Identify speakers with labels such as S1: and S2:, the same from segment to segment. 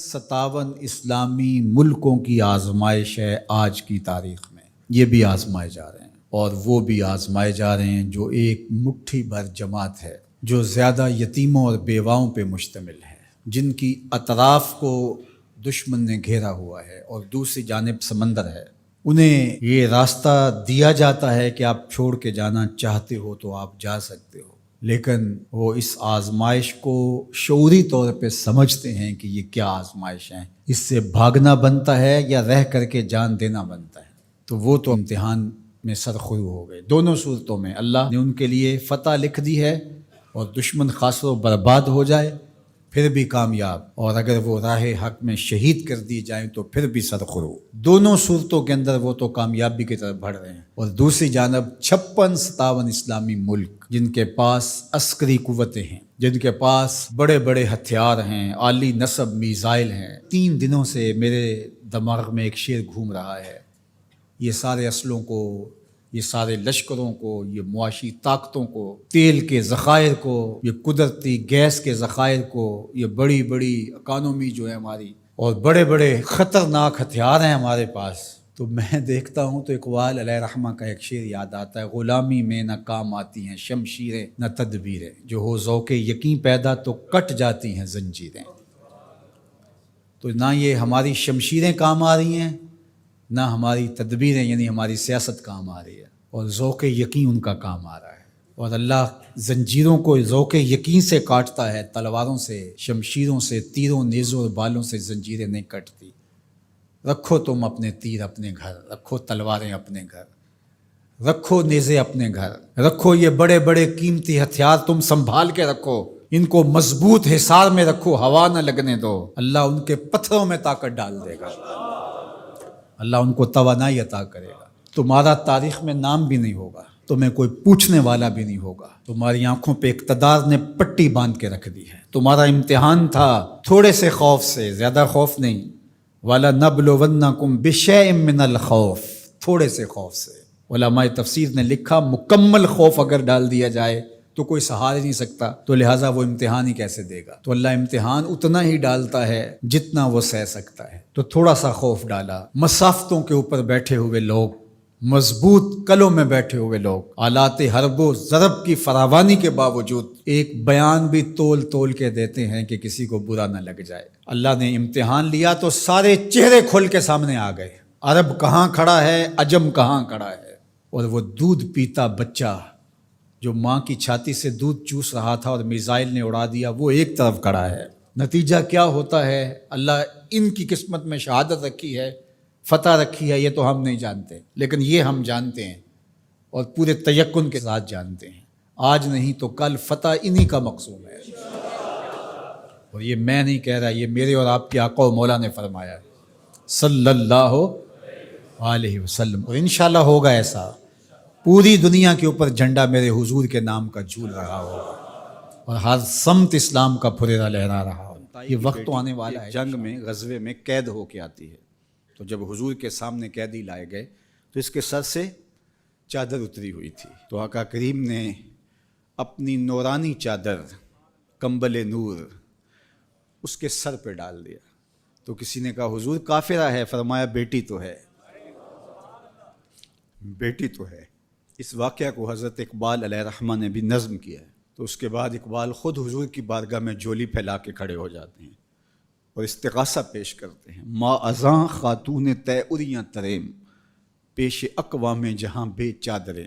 S1: 57 اسلامی ملکوں کی آزمائش ہے آج کی تاریخ میں. یہ بھی آزمائے جا رہے ہیں اور وہ بھی آزمائے جا رہے ہیں جو ایک مٹھی بھر جماعت ہے جو زیادہ یتیموں اور بیواؤں پہ مشتمل ہے، جن کی اطراف کو دشمن نے گھیرا ہوا ہے اور دوسری جانب سمندر ہے. انہیں یہ راستہ دیا جاتا ہے کہ آپ چھوڑ کے جانا چاہتے ہو تو آپ جا سکتے ہو، لیکن وہ اس آزمائش کو شعوری طور پہ سمجھتے ہیں کہ یہ کیا آزمائش ہے، اس سے بھاگنا بنتا ہے یا رہ کر کے جان دینا بنتا ہے. تو وہ تو امتحان میں سرخرو ہو گئے. دونوں صورتوں میں اللہ نے ان کے لیے فتح لکھ دی ہے، اور دشمن خاص و برباد ہو جائے پھر بھی کامیاب، اور اگر وہ راہ حق میں شہید کر دی جائیں تو پھر بھی سرخرو. دونوں صورتوں کے اندر وہ تو کامیابی کی طرف بڑھ رہے ہیں، اور دوسری جانب 56-57 اسلامی ملک جن کے پاس عسکری قوتیں ہیں، جن کے پاس بڑے بڑے ہتھیار ہیں، عالی نصب میزائل ہیں. 3 دنوں سے میرے دماغ میں ایک شعر گھوم رہا ہے، یہ سارے اسلحوں کو، یہ سارے لشکروں کو، یہ معاشی طاقتوں کو، تیل کے ذخائر کو، یہ قدرتی گیس کے ذخائر کو، یہ بڑی بڑی اکانومی جو ہے ہماری، اور بڑے بڑے خطرناک ہتھیار ہیں ہمارے پاس. تو میں دیکھتا ہوں تو اقبال علیہ رحمہ کا ایک شعر یاد آتا ہے، غلامی میں نہ کام آتی ہیں شمشیریں نہ تدبیریں، جو ہو ذوق یقین پیدا تو کٹ جاتی ہیں زنجیریں. تو نہ یہ ہماری شمشیریں کام آ رہی ہیں، نہ ہماری تدبیریں یعنی ہماری سیاست کام آ رہی ہے، اور ذوق یقین ان کا کام آ رہا ہے. اور اللہ زنجیروں کو ذوق یقین سے کاٹتا ہے، تلواروں سے، شمشیروں سے، تیروں نیزوں اور بالوں سے زنجیریں نہیں کٹتی. رکھو تم اپنے تیر اپنے گھر، رکھو تلواریں اپنے گھر، رکھو نیزے اپنے گھر، رکھو یہ بڑے بڑے قیمتی ہتھیار تم سنبھال کے رکھو، ان کو مضبوط حصار میں رکھو، ہوا نہ لگنے دو. اللہ ان کے پتھروں میں طاقت ڈال دے گا، اللہ ان کو توانائی عطا کرے گا. تمہارا تاریخ میں نام بھی نہیں ہوگا، تمہیں کوئی پوچھنے والا بھی نہیں ہوگا. تمہاری آنکھوں پہ اقتدار نے پٹی باندھ کے رکھ دی ہے. تمہارا امتحان تھا تھوڑے سے خوف سے، زیادہ خوف نہیں. وَلَنَبْلُوَنَّكُمْ بِشَيْءٍ مِّنَ الْخَوْفِ، تھوڑے سے خوف سے. علماء تفسیر نے لکھا مکمل خوف اگر ڈال دیا جائے تو کوئی سہار ہی نہیں سکتا، تو لہٰذا وہ امتحان ہی کیسے دے گا. تو اللہ امتحان اتنا ہی ڈالتا ہے جتنا وہ سہ سکتا ہے. تو تھوڑا سا خوف ڈالا. مسافتوں کے اوپر بیٹھے ہوئے لوگ، مضبوط قلعوں میں بیٹھے ہوئے لوگ، آلات حرب و ضرب کی فراوانی کے باوجود ایک بیان بھی تول تول کے دیتے ہیں کہ کسی کو برا نہ لگ جائے. اللہ نے امتحان لیا تو سارے چہرے کھل کے سامنے آ گئے. عرب کہاں کھڑا ہے، عجم کہاں کھڑا ہے، اور وہ دودھ پیتا بچہ جو ماں کی چھاتی سے دودھ چوس رہا تھا اور میزائل نے اڑا دیا، وہ ایک طرف کھڑا ہے. نتیجہ کیا ہوتا ہے، اللہ ان کی قسمت میں شہادت رکھی ہے، فتح رکھی ہے، یہ تو ہم نہیں جانتے، لیکن یہ ہم جانتے ہیں اور پورے تیقن کے ساتھ جانتے ہیں. آج نہیں تو کل فتح انہی کا مقصود ہے، اور یہ میں نہیں کہہ رہا، یہ میرے اور آپ کے آقا و مولا نے فرمایا ہے صلی اللہ علیہ وسلم. اور انشاءاللہ ہوگا ایسا، پوری دنیا کے اوپر جھنڈا میرے حضور کے نام کا جھول رہا ہوگا، اور ہر سمت اسلام کا پھریرا لہرا رہا ہوگا. یہ وقت تو آنے والا ہے. جنگ میں، غزوے میں قید ہو کے آتی ہے. تو جب حضور کے سامنے قیدی لائے گئے تو اس کے سر سے چادر اتری ہوئی تھی. تو آقا کریم نے اپنی نورانی چادر، کمبل نور، اس کے سر پہ ڈال دیا. تو کسی نے کہا حضور کافرہ ہے، فرمایا بیٹی تو ہے، بیٹی تو ہے. اس واقعہ کو حضرت اقبال علیہ رحمہ نے بھی نظم کیا ہے. تو اس کے بعد اقبال خود حضور کی بارگاہ میں جولی پھیلا کے کھڑے ہو جاتے ہیں اور استغاثہ پیش کرتے ہیں. ما ازاں خاتون طے اریاں تریم، پیش اقوام جہاں بے چادریں.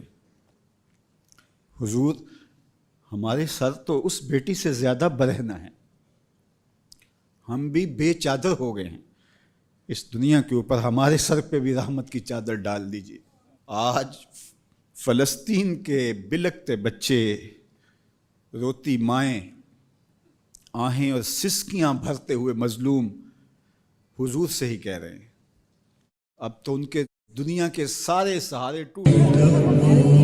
S1: حضور ہمارے سر تو اس بیٹی سے زیادہ برہنہ ہیں، ہم بھی بے چادر ہو گئے ہیں. اس دنیا کے اوپر ہمارے سر پہ بھی رحمت کی چادر ڈال دیجیے. آج فلسطین کے بلکتے بچے، روتی مائیں، آہیں اور سسکیاں بھرتے ہوئے مظلوم حضور سے ہی کہہ رہے ہیں. اب تو ان کے دنیا کے سارے سہارے ٹوٹ گئے.